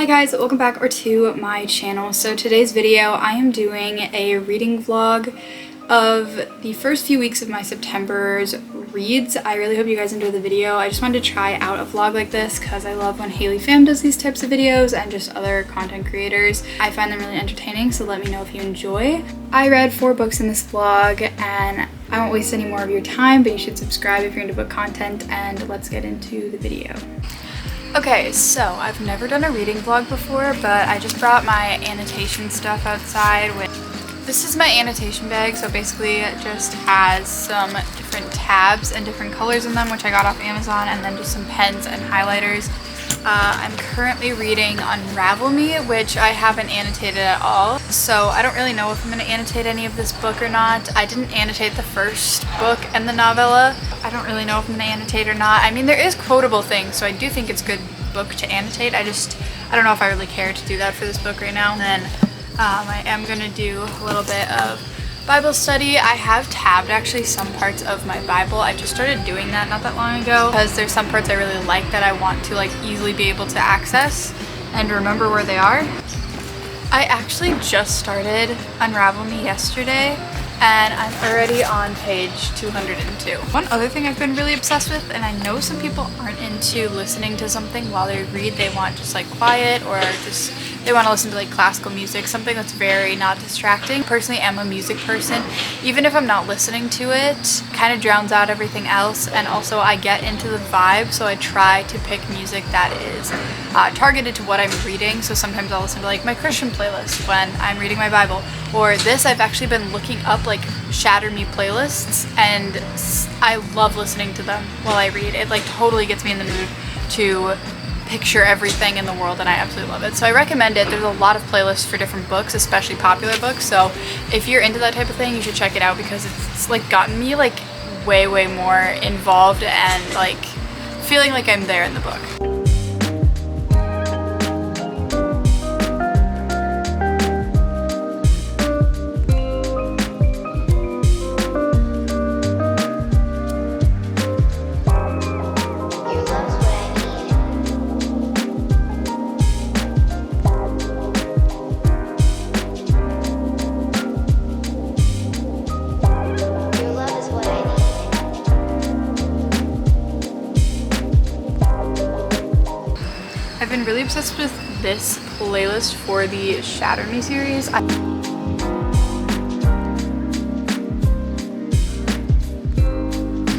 Hi guys, welcome back to my channel. So today's video I am doing a reading vlog of the first few weeks of my September's reads. I really hope you guys enjoy the video. I just wanted to try out a vlog like this because I love when Haley Pham does these types of videos and just other content creators. I find them really entertaining, so let me know if you enjoy. I read 4 books in this vlog and I won't waste any more of your time, but you should subscribe if you're into book content, and let's get into the video. Okay, so I've never done a reading vlog before, but I just brought my annotation stuff outside. This is my annotation bag, so basically it just has some different tabs and different colors in them, which I got off Amazon, and then just some pens and highlighters. I'm currently reading Unravel Me, which I haven't annotated at all, so I don't really know if I'm going to annotate any of this book or not. I didn't annotate the first book and the novella. I don't really know if I'm going to annotate or not. I mean, there is quotable things, so I do think it's a good book to annotate. I don't know if I really care to do that for this book right now. And then I am going to do a little bit of Bible study. I have tabbed actually some parts of my Bible. I just started doing that not that long ago because there's some parts I really like that I want to easily be able to access and remember where they are. I actually just started Unravel Me yesterday and I'm already on page 202. One other thing I've been really obsessed with, and I know some people aren't into listening to something while they read, they want just quiet, or just they want to listen to classical music, something that's very not distracting. Personally, I'm a music person. Even if I'm not listening to it, kind of drowns out everything else, and also I get into the vibe, so I try to pick music that is targeted to what I'm reading. So sometimes I'll listen to my Christian playlist when I'm reading my Bible, or this, I've actually been looking up Shatter Me playlists, and I love listening to them while I read. It totally gets me in the mood to picture everything in the world, and I absolutely love it. So I recommend it. There's a lot of playlists for different books, especially popular books, so if you're into that type of thing, you should check it out because it's gotten me way more involved and feeling like I'm there in the book. I've been really obsessed with this playlist for the Shatter Me series.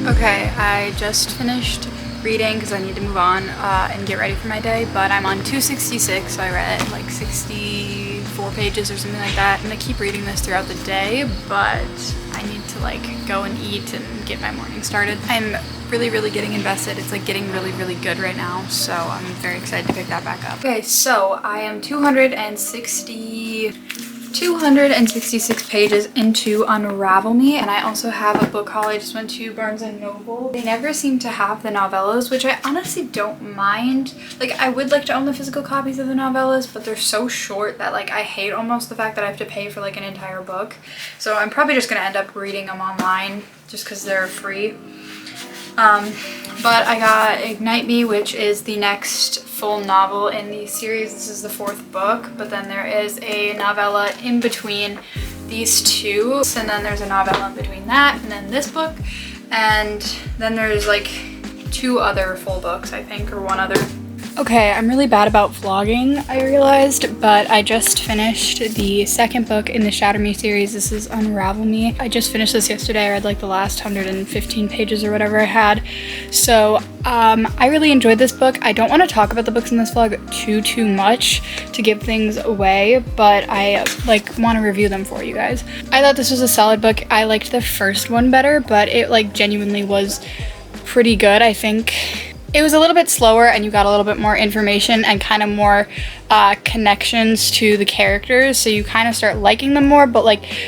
Okay, I just finished reading because I need to move on and get ready for my day, but I'm on 266, so I read 64 pages or something like that. I'm gonna keep reading this throughout the day, but I need to go and eat and get my morning started. I'm really getting invested. It's getting really good right now, so I'm very excited to pick that back up. Okay, so I am 266 pages into Unravel Me, and I also have a book haul. I just went to Barnes & Noble. They never seem to have the novellas, which I honestly don't mind. I would like to own the physical copies of the novellas, but they're so short that I hate almost the fact that I have to pay for an entire book. So I'm probably just gonna end up reading them online just because they're free. But I got Ignite Me, which is the next full novel in the series. This is the 4th book, but then there is a novella in between these two, and then there's a novella in between that, and then this book, and then there's 2 other full books, I think, or 1 other. Okay, I'm really bad about vlogging, I realized, but I just finished the 2nd book in the Shatter Me series. This is Unravel Me. I just finished this yesterday. I read the last 115 pages or whatever I had. So I really enjoyed this book. I don't want to talk about the books in this vlog too much to give things away, but I want to review them for you guys. I thought this was a solid book. I liked the first one better, but it genuinely was pretty good. I think it was a little bit slower and you got a little bit more information and kind of more connections to the characters, so you kind of start liking them more, but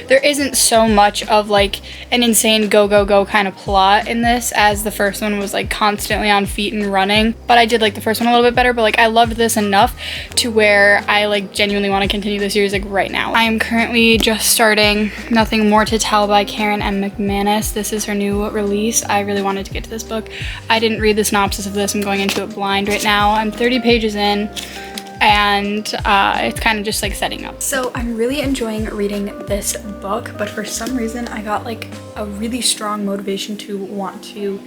there isn't so much of an insane go kind of plot in this as the first one was constantly on feet and running. But I did like the first one a little bit better, but I loved this enough to where I genuinely want to continue the series right now. I am currently just starting Nothing More to Tell by Karen M. McManus. This is her new release. I really wanted to get to this book. I didn't read the synopsis of this. I'm going into it blind right now. I'm 30 pages in. and it's kind of just like setting up. So I'm really enjoying reading this book, but for some reason I got like a really strong motivation to want to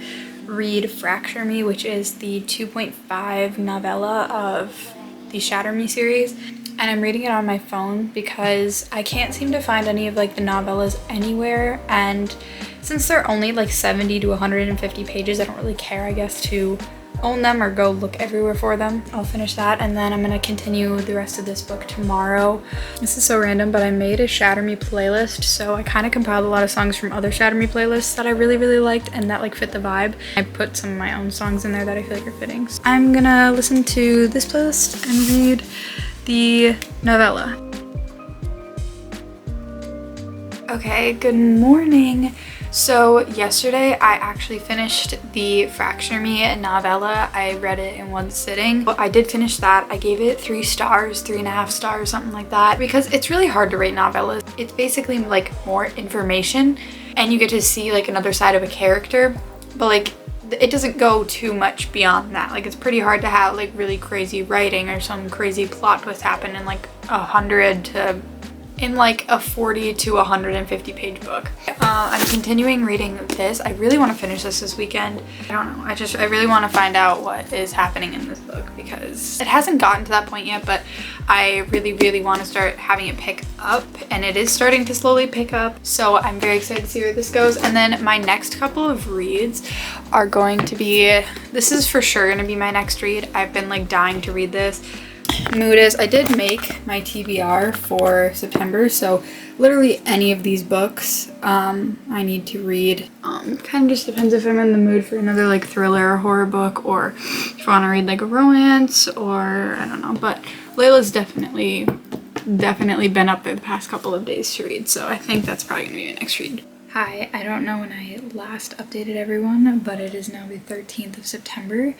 read Shatter Me, which is the 2.5 novella of the Shatter Me series. And I'm reading it on my phone because I can't seem to find any of like the novellas anywhere, and since they're only like 70 to 150 pages, I don't really care, I guess, to own them or go look everywhere for them. I'll finish that, and then I'm gonna continue the rest of this book tomorrow. This is so random, but I made a Shatter Me playlist, so I kind of compiled a lot of songs from other Shatter Me playlists that I really liked and that like fit the vibe. I put some of my own songs in there that I feel like are fitting. So I'm gonna listen to this playlist and read the novella. Okay, good morning. So yesterday I actually finished the Shatter Me novella. I read it in one sitting. I did finish that. I gave it 3 stars, 3.5 stars, something like that, because it's really hard to rate novellas. It's basically like more information and you get to see like another side of a character, but like it doesn't go too much beyond that. Like it's pretty hard to have like really crazy writing or some crazy plot twist happen in like 100 to in like a 40 to 150 page book. I'm continuing reading this. I really want to finish this weekend. I don't know, I really want to find out what is happening in this book because it hasn't gotten to that point yet, but I really want to start having it pick up, and it is starting to slowly pick up. So I'm very excited to see where this goes. And then my next couple of reads are going to be, this is for sure going to be my next read. I've been like dying to read this. Mood is, I did make my TBR for September, so literally any of these books I need to read. Kind of just depends if I'm in the mood for another like thriller or horror book, or if I want to read like a romance, or I don't know. But Layla's definitely been up there the past couple of days to read, so I think that's probably gonna be my next read. Hi, I don't know when I last updated everyone, but it is now the 13th of September.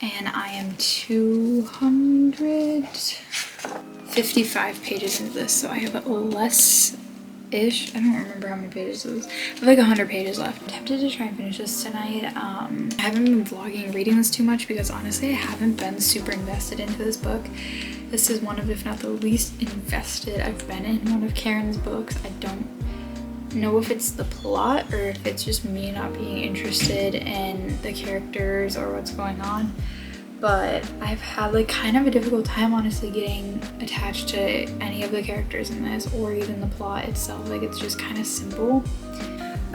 And I am 255 pages into this, so I have less-ish. I don't remember how many pages it was. I have like 100 pages left. I'm tempted to try and finish this tonight. I haven't been vlogging reading this too much because honestly I haven't been super invested into this book. This is one of, if not the least invested I've been in one of Karen's books. I don't know if it's the plot or if it's just me not being interested in the characters or what's going on, but I've had like kind of a difficult time honestly getting attached to any of the characters in this or even the plot itself. Like it's just kind of simple.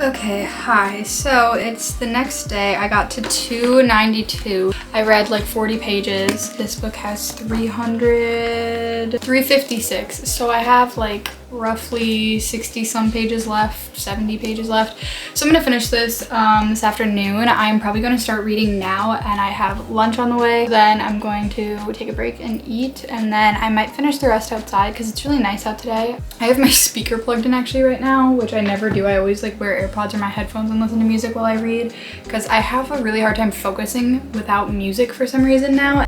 Okay, hi. So it's the next day. I got to 292. I read like 40 pages. This book has 356. So I have like roughly 60 some pages left, 70 pages left. So I'm gonna finish this this afternoon. I'm probably gonna start reading now, and I have lunch on the way. Then I'm going to take a break and eat, and then I might finish the rest outside because it's really nice out today. I have my speaker plugged in actually right now, which I never do. I always like wear AirPods or my headphones and listen to music while I read because I have a really hard time focusing without music for some reason now.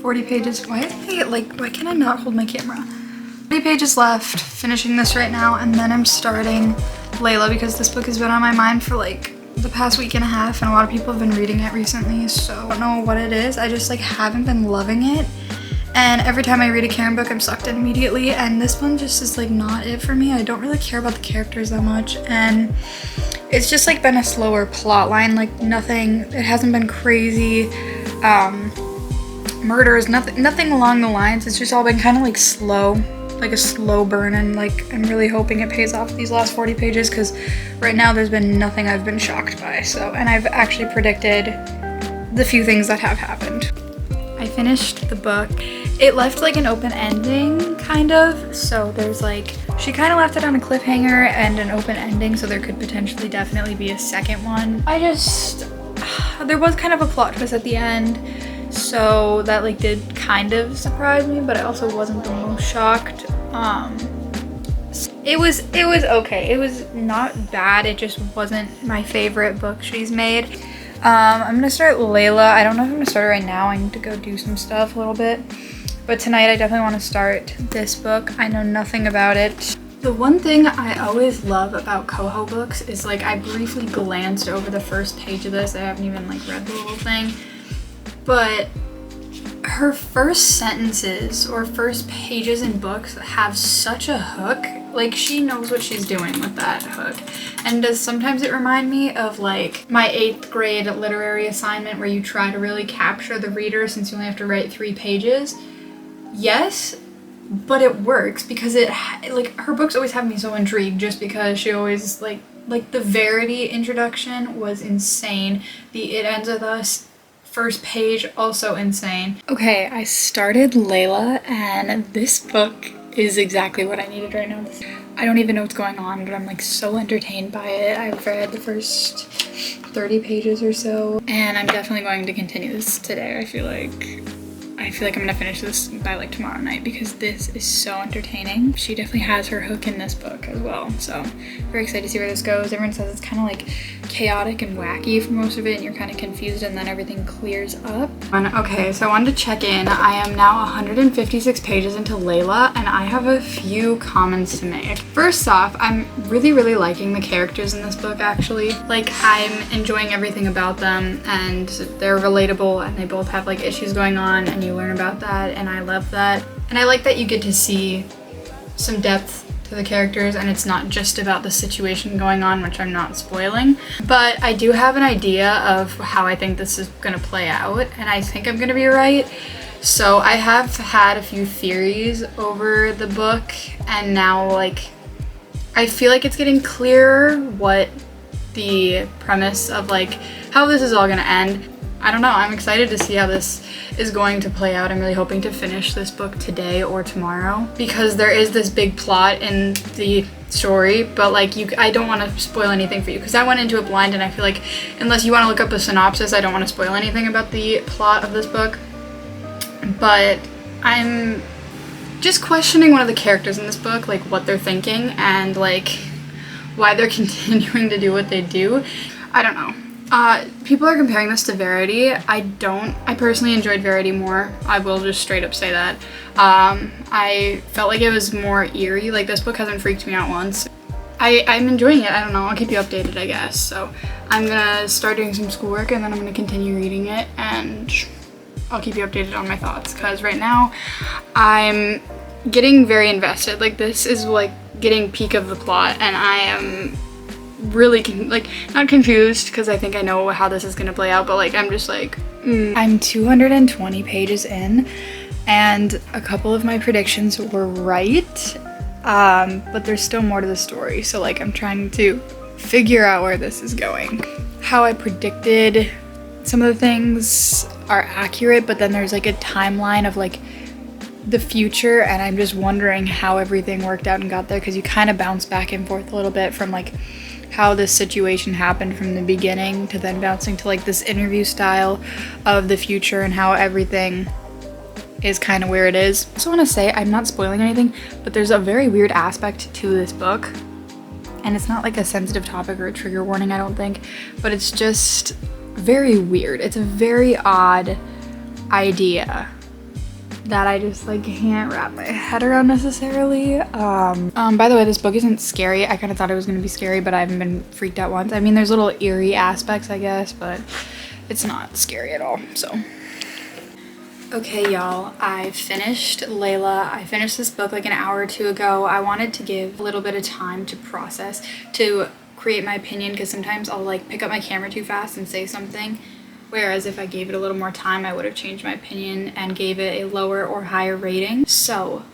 40 pages. Why can I not hold my camera? 40 pages left, finishing this right now, and then I'm starting Layla because this book has been on my mind for like the past week and a half, and a lot of people have been reading it recently, so I don't know what it is. I just like haven't been loving it, and every time I read a Karen book I'm sucked in immediately, and this one just is like not it for me. I don't really care about the characters that much, and it's just like been a slower plot line, like nothing, it hasn't been crazy murders, nothing along the lines. It's just all been kind of like slow, like a slow burn, and like I'm really hoping it pays off these last 40 pages because right now there's been nothing I've been shocked by. So, and I've actually predicted the few things that have happened. I finished the book. It left like an open ending kind of, so there's like, she kind of left it on a cliffhanger and an open ending, so there could potentially definitely be a second one. There was kind of a plot twist at the end, so that like did kind of surprise me, but I also wasn't the most shocked. It was okay. It was not bad. It just wasn't my favorite book she's made. I'm gonna start Layla. I don't know if I'm gonna start it right now. I need to go do some stuff a little bit. But tonight I definitely want to start this book. I know nothing about it. The one thing I always love about Coho books is like I briefly glanced over the first page of this. I haven't even like read the whole thing. But her first sentences or first pages in books have such a hook. Like she knows what she's doing with that hook. And does sometimes it remind me of like my 8th grade literary assignment where you try to really capture the reader since you only have to write 3 pages. Yes, but it works because like her books always have me so intrigued just because she always like the Verity introduction was insane. The It Ends With Us first page also insane. Okay, I started Layla and this book is exactly what I needed right now. I don't even know what's going on, but I'm like so entertained by it. I've read the first 30 pages or so and I'm definitely going to continue this today. I feel like I'm gonna finish this by like tomorrow night because this is so entertaining. She definitely has her hook in this book as well. So very excited to see where this goes. Everyone says it's kind of like chaotic and wacky for most of it and you're kind of confused and then everything clears up. Okay, so I wanted to check in. I am now 156 pages into Layla and I have a few comments to make. First off, I'm really liking the characters in this book actually. Like I'm enjoying everything about them and they're relatable and they both have like issues going on and you learn about that and I love that. And I like that you get to see some depth to the characters and it's not just about the situation going on, which I'm not spoiling. But I do have an idea of how I think this is gonna play out and I think I'm gonna be right. So I have had a few theories over the book and now like I feel like it's getting clearer what the premise of like how this is all gonna end. I don't know, I'm excited to see how this is going to play out. I'm really hoping to finish this book today or tomorrow because there is this big plot in the story, but like I don't want to spoil anything for you because I went into it blind and I feel like unless you want to look up a synopsis, I don't want to spoil anything about the plot of this book. But I'm just questioning one of the characters in this book, like what they're thinking and like why they're continuing to do what they do. I don't know. People are comparing this to Verity. I personally enjoyed Verity more. I will just straight up say that. I felt like it was more eerie. Like this book hasn't freaked me out once. I'm enjoying it. I don't know. I'll keep you updated, I guess. So I'm gonna start doing some schoolwork and then I'm gonna continue reading it and I'll keep you updated on my thoughts because right now I'm getting very invested. Like this is like getting peak of the plot and I am really not confused because I think I know how this is gonna play out, but like I'm just like I'm 220 pages in and a couple of my predictions were right, but there's still more to the story, so like I'm trying to figure out where this is going. How I predicted some of the things are accurate, but then there's like a timeline of like the future and I'm just wondering how everything worked out and got there because you kind of bounce back and forth a little bit from like how this situation happened from the beginning to then bouncing to like this interview style of the future and how everything is kind of where it is. I also want to say I'm not spoiling anything, but there's a very weird aspect to this book and it's not like a sensitive topic or a trigger warning, I don't think, but it's just very weird. It's a very odd idea that I just like can't wrap my head around necessarily. By the way, this book isn't scary. I kind of thought it was gonna be scary, but I haven't been freaked out once. I mean, there's little eerie aspects, I guess, but it's not scary at all, so. Okay, y'all, I finished Layla. I finished this book like an hour or two ago. I wanted to give a little bit of time to process, to create my opinion, because sometimes I'll like pick up my camera too fast and say something. Whereas if I gave it a little more time, I would have changed my opinion and gave it a lower or higher rating. So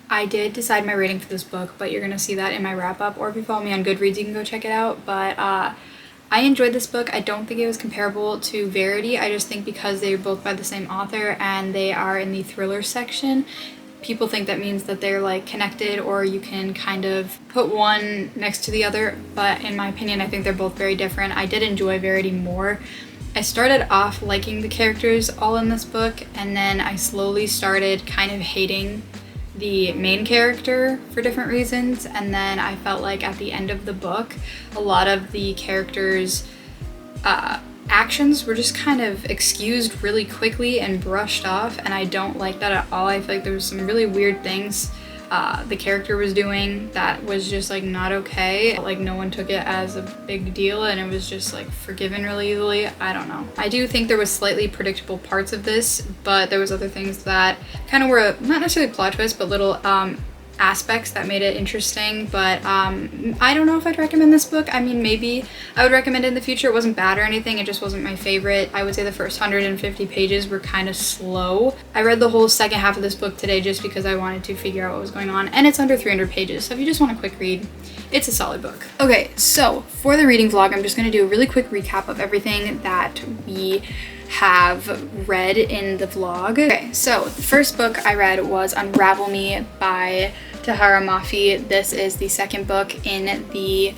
I did decide my rating for this book, but you're gonna see that in my wrap up, or if you follow me on GoodReads, you can go check it out. But I enjoyed this book. I don't think it was comparable to Verity. I just think because they're both by the same author and they are in the thriller section, people think that means that they're like connected, or you can kind of put one next to the other. But in my opinion, I think they're both very different. I did enjoy Verity more. I started off liking the characters all in this book, and then I slowly started kind of hating the main character for different reasons, and then I felt like at the end of the book, a lot of the characters' actions were just kind of excused really quickly and brushed off, and I don't like that at all. I feel like there was some really weird things the character was doing that was just like not okay. Like no one took it as a big deal and it was just like forgiven really easily. I don't know. I do think there was slightly predictable parts of this, but there was other things that kind of were not necessarily plot twists, but little aspects that made it interesting. But I don't know if I'd recommend this book. I mean, maybe I would recommend it in the future. It wasn't bad or anything, it just wasn't my favorite. I would say the first 150 pages were kind of slow. I read the whole second half of this book today just because I wanted to figure out what was going on, and it's under 300 pages, so if you just want a quick read, it's a solid book. Okay, so for the reading vlog, I'm just going to do a really quick recap of everything that we have read in the vlog. Okay, so the first book I read was Unravel Me by Jara. This is the second book in the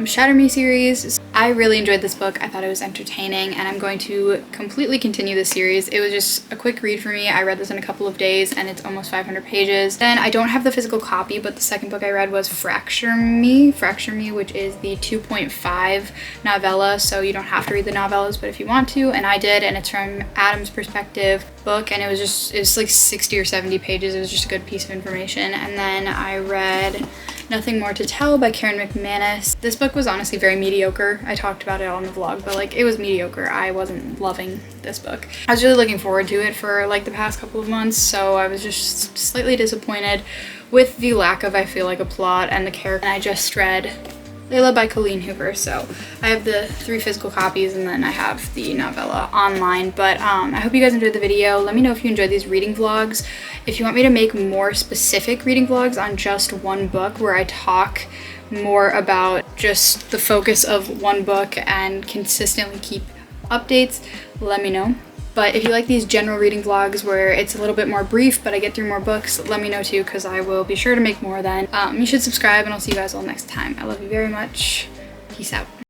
Shatter Me series. I really enjoyed this book. I thought it was entertaining, and I'm going to completely continue the series. It was just a quick read for me. I read this in a couple of days and it's almost 500 pages. Then I don't have the physical copy, but the second book I read was Shatter Me, which is the 2.5 novella, so you don't have to read the novellas, but if you want to, and I did, and it's from Adam's perspective book, and it was like 60 or 70 pages. It was just a good piece of information. And then I read Nothing More to Tell by Karen McManus. This book was honestly very mediocre. I talked about it all in the vlog, but like it was mediocre. I wasn't loving this book. I was really looking forward to it for like the past couple of months, so I was just slightly disappointed with the lack of, I feel like, a plot and the character. And I just read Layla by Colleen Hoover, so I have the 3 physical copies and then I have the novella online. But I hope you guys enjoyed the video. Let me know if you enjoyed these reading vlogs. If you want me to make more specific reading vlogs on just one book where I talk more about just the focus of one book and consistently keep updates, let me know. But if you like these general reading vlogs where it's a little bit more brief but I get through more books, let me know too, because I will be sure to make more then. You should subscribe, and I'll see you guys all next time. I love you very much. Peace out.